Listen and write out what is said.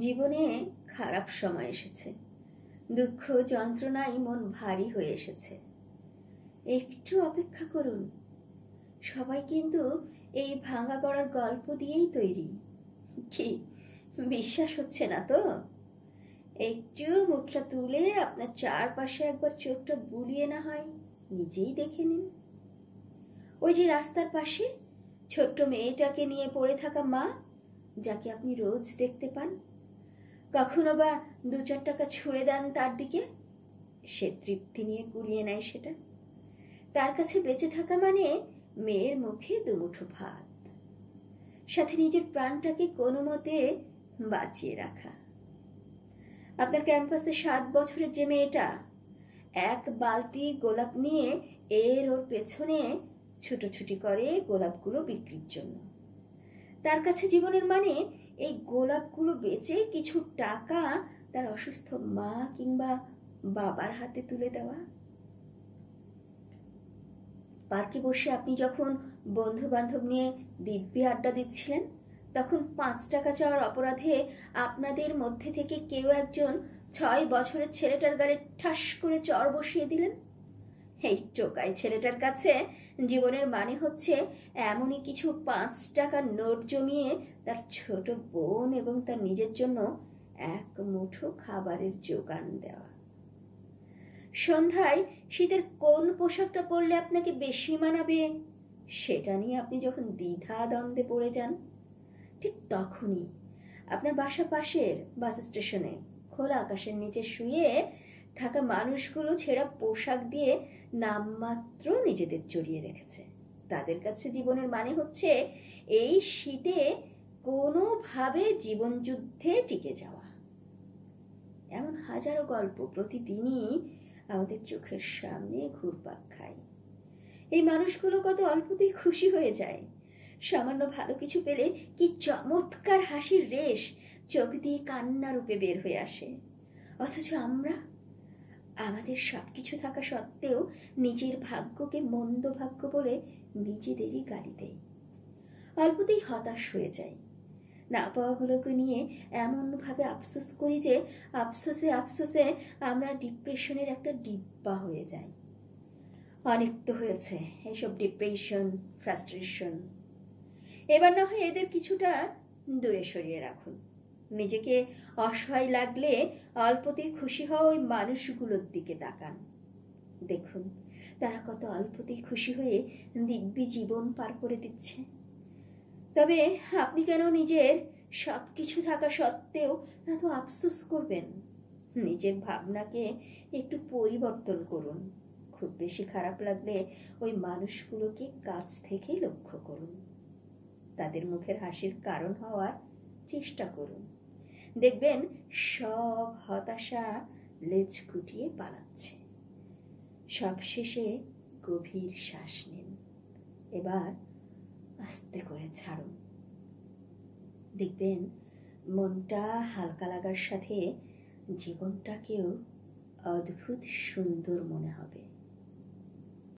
জীবনে খারাপ সময় এসেছে, দুঃখ যন্ত্রণায় মন ভারী হয়ে এসেছে। একটু অপেক্ষা করুন, সবাই কিন্তু এই ভাঙা গড়ার গল্প দিয়েই তৈরি। কি বিশ্বাস হচ্ছে না তো? একটু মুখটা তুলে আপনার চারপাশে একবার চোখটা বুলিয়ে না হয় নিজেই দেখে নিন। ওই যে রাস্তার পাশে ছোট্ট মেয়েটাকে নিয়ে পড়ে থাকা মা, যাকে আপনি রোজ দেখতে পান, কখনো বা 2-4 টাকা ছুঁড়ে দেন তার দিকে, সে তৃপ্তি নিয়ে কুড়িয়ে নেয় সেটা। তার কাছে বেঁচে থাকা মানে মেয়ের মুখে দুমুঠো ভাত, সাথে নিজের প্রাণটাকে কোনো মতে বাঁচিয়ে রাখা। আপনার ক্যাম্পাসে 7 বছরের যে মেয়েটা এক বালতি গোলাপ নিয়ে ওর পেছনে ছুটোছুটি করে গোলাপগুলো বিক্রির জন্য, তার কাছে জীবনের মানে এই গোলাপগুলো বেচে কিছু টাকা তার অসুস্থ মা কিংবা বাবার হাতে তুলে দেওয়া। পার্কে বসে আপনি যখন বন্ধু বান্ধব নিয়ে দিব্যি আড্ডা দিচ্ছিলেন, তখন 5 টাকা চাওয়ার অপরাধে আপনাদের মধ্যে থেকে কেউ একজন 6 বছরের ছেলেটার গালে ঠাস করে চড় বসিয়ে দিলেন। এই টোকাই ছেলেটার কাছে জীবনের মানে হচ্ছে এমনই কিছু 5 টাকার নোট জমিয়ে তার ছোট বোন এবং তার নিজের জন্য এক মুঠো খাবারের যোগান দেওয়া। সন্ধ্যায় শীতের কোন পোশাকটা পরলে আপনাকে বেশি মানাবে সেটা নিয়ে আপনি যখন দ্বিধা দ্বন্দ্বে পড়ে যান, ঠিক তখনই আপনার বাসা পাশের বাস স্টেশনে খোলা আকাশের নিচে শুয়ে থাকা মানুষগুলো ছেঁড়া পোশাক দিয়ে নামমাত্র নিজেদের জড়িয়ে রেখেছে। তাদের কাছে জীবনের মানে হচ্ছে এই শীতে কোনোভাবে জীবনযুদ্ধে টিকে যাওয়া। এমন হাজারো গল্প প্রতিদিনই আমাদের চোখের সামনে ঘুরপাক খায়। এই মানুষগুলো কত অল্পতেই খুশি হয়ে যায়, সামান্য ভালো কিছু পেলে কি চমৎকার হাসির রেশ চোখ দিয়ে কান্না রূপে বের হয়ে আসে। অথচ আমরা আমাদের সব কিছু থাকা সত্ত্বেও নিজের ভাগ্যকে মন্দ ভাগ্য বলে নিজেদেরই গালি দেই। অল্পতেই হতাশ হয়ে যাই, না পাওয়াগুলোকে নিয়ে এমনভাবে আফসোস করি যে আফসোসে আফসোসে আমরা ডিপ্রেশনের একটা ডিব্বা হয়ে যাই। অনেক তো হয়েছে এইসব ডিপ্রেশন, ফ্রাস্ট্রেশন। এবার না হয় এদের কিছুটা দূরে সরিয়ে রাখুন। নিজেকে অসহায় লাগলে অল্পতেই খুশি হওয়া ওই মানুষগুলোর দিকে তাকান। দেখুন তারা কত অল্পতেই খুশি হয়ে দিব্যি জীবন পার করে দিচ্ছে। তবে আপনি কেন নিজের সব কিছু থাকা সত্ত্বেও এত আফসোস করবেন? নিজের ভাবনাকে একটু পরিবর্তন করুন। খুব বেশি খারাপ লাগলে ওই মানুষগুলোকে কাছ থেকে লক্ষ্য করুন, তাদের মুখের হাসির কারণ হওয়ার চেষ্টা করুন। দেখবেন সব হতাশা লেজ গুটিয়ে পালাচ্ছে। সবশেষে গভীর শ্বাস নিন, এবার আস্তে করে ছাড়ুন। দেখবেন মনটা হালকা লাগার সাথে জীবনটাকেও অদ্ভুত সুন্দর মনে হবে।